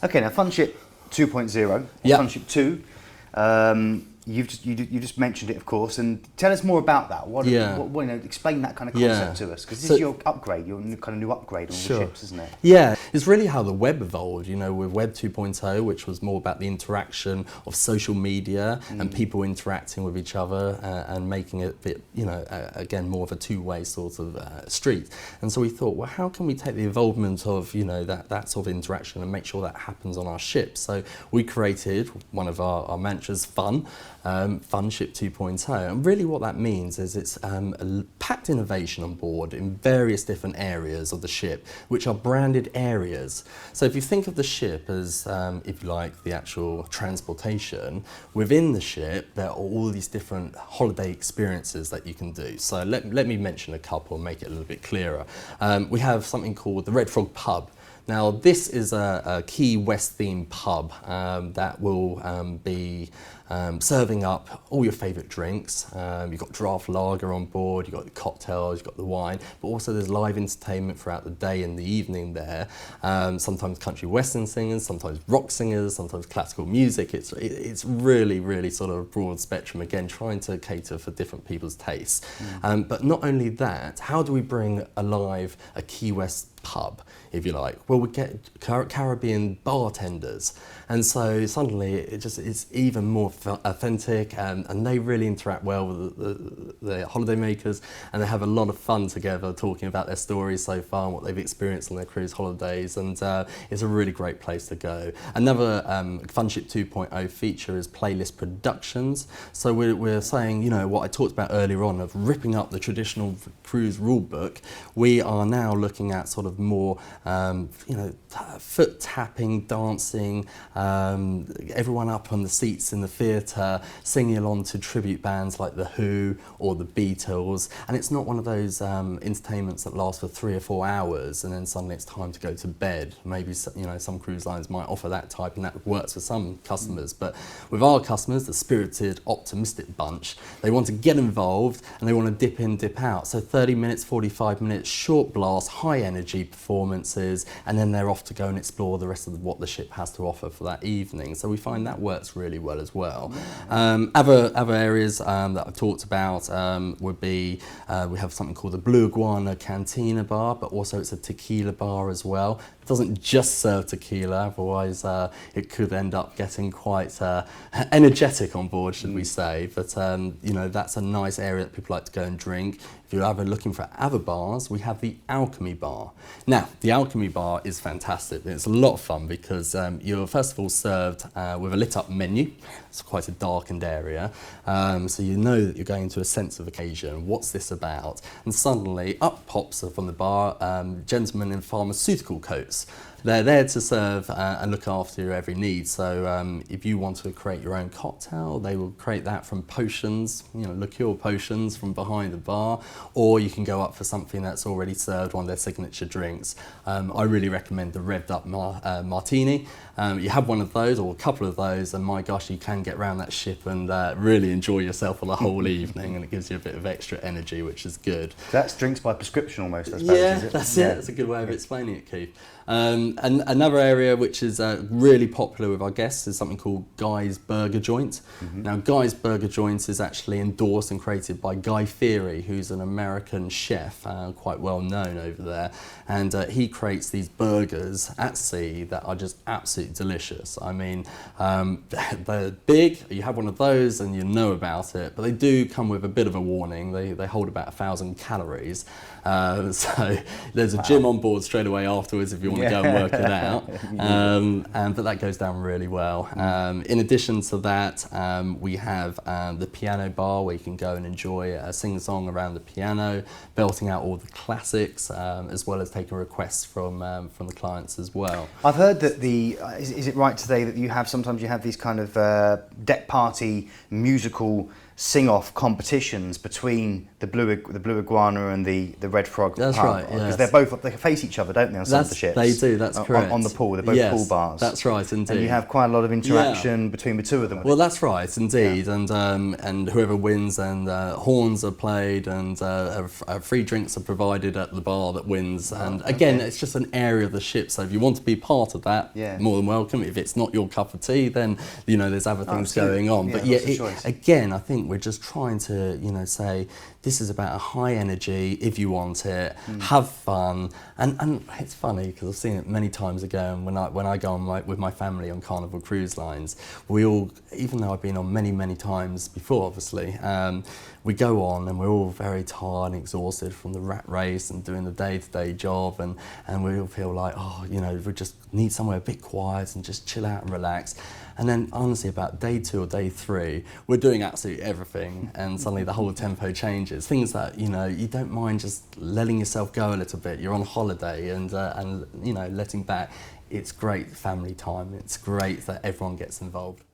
Okay, now FunShip 2.0, or Yeah. FunShip 2. You just mentioned it, of course, and tell us more about that. Explain that kind of concept to us, because this is your upgrade, your kind of new upgrade on all the ships, isn't it? Yeah, it's really how the web evolved, with Web 2.0, which was more about the interaction of social media and people interacting with each other and making it a bit, again, more of a two-way sort of street. And so we thought, well, how can we take the involvement of, that sort of interaction and make sure that happens on our ship? So we created one of our mantras, FunShip 2.0, and really what that means is it's a packed innovation on board in various different areas of the ship, which are branded areas. So if you think of the ship as, if you like, the actual transportation, within the ship there are all these different holiday experiences that you can do. So let me mention a couple and make it a little bit clearer. We have something called the Red Frog Pub. Now this is a Key West themed pub that will be serving up all your favourite drinks. You've got draft lager on board, you've got the cocktails, you've got the wine, but also there's live entertainment throughout the day and the evening there. Sometimes country western singers, sometimes rock singers, sometimes classical music. It's really, really sort of a broad spectrum, again, trying to cater for different people's tastes. But not only that, how do we bring alive a Key West pub, if you like? Well, we get Caribbean bartenders, and so suddenly it's even more authentic, and they really interact well with the holiday makers, and they have a lot of fun together talking about their stories so far and what they've experienced on their cruise holidays, and it's a really great place to go. Another FunShip 2.0 feature is playlist productions. So we're saying, what I talked about earlier on of ripping up the traditional cruise rule book. We are now looking at sort of more foot tapping, dancing, everyone up on the seats in the theatre singing along to tribute bands like The Who or the Beatles, and it's not one of those entertainments that lasts for 3 or 4 hours and then suddenly it's time to go to bed. Maybe some cruise lines might offer that type, and that works for some customers, but with our customers, the spirited, optimistic bunch, they want to get involved and they want to dip in, dip out. So 30 minutes, 45 minutes, short blast, high energy performances, and then they're off to go and explore the rest of what the ship has to offer for that evening. So we find that works really well as well. Other areas that I've talked about would be, we have something called the Blue Iguana Cantina Bar, but also it's a tequila bar as well. It doesn't just serve tequila, otherwise it could end up getting quite energetic on board, should we say. But that's a nice area that people like to go and drink. If you're ever looking for other bars, we have the Alchemy Bar. Now, the Alchemy Bar is fantastic. It's a lot of fun because you're first of all served with a lit up menu. It's quite a darkened area, so you know that you're going to a sense of occasion. What's this about? And suddenly up pops from the bar gentlemen in pharmaceutical coats. They're there to serve and look after your every need. So if you want to create your own cocktail, they will create that from potions, liqueur potions from behind the bar, or you can go up for something that's already served, one of their signature drinks. I really recommend the revved up martini. You have one of those or a couple of those, and my gosh, you can get around that ship and really enjoy yourself for the whole evening, and it gives you a bit of extra energy, which is good. That's drinks by prescription almost, I suppose, yeah, is it? That's it. That's a good way of explaining it, Keith. And another area which is really popular with our guests is something called Guy's Burger Joint. Now, Guy's Burger Joint is actually endorsed and created by Guy Fieri, who's an American chef, quite well known over there. And he creates these burgers at sea that are just absolutely delicious. I mean, they're big, you have one of those and you know about it, but they do come with a bit of a warning. They hold about 1,000 calories. So there's a gym on board straight away afterwards if you want to go and work it out. But that goes down really well. In addition to that, we have the piano bar where you can go and enjoy a sing-song around the piano, belting out all the classics, as well as taking requests from the clients as well. I've heard that is it right to say that sometimes you have these kind of deck party musical sing-off competitions between the blue iguana and the red frog. That's pub, right. because Yes. they face each other, don't they? On some of the ships. They do. That's correct. On the pool, they're both pool bars. That's right, indeed. And you have quite a lot of interaction between the two of them. Well, that's right, indeed. And whoever wins, and horns are played, and free drinks are provided at the bar that wins. And again, it's just an area of the ship. So if you want to be part of that, more than welcome. If it's not your cup of tea, then there's other things going on. But again, I think we're just trying to say this is about a high energy. If you want it, have fun. And it's funny because I've seen it many times ago. And when I go on with my family on Carnival cruise lines, we all, even though I've been on many times before, obviously, we go on and we're all very tired and exhausted from the rat race and doing the day-to-day job, and we all feel like, we just need somewhere a bit quiet and just chill out and relax. And then honestly, about day 2 or day 3, we're doing absolutely everything, and suddenly the whole tempo changes. Things that you don't mind just letting yourself go a little bit. You're on holiday and letting back. It's great family time. It's great that everyone gets involved.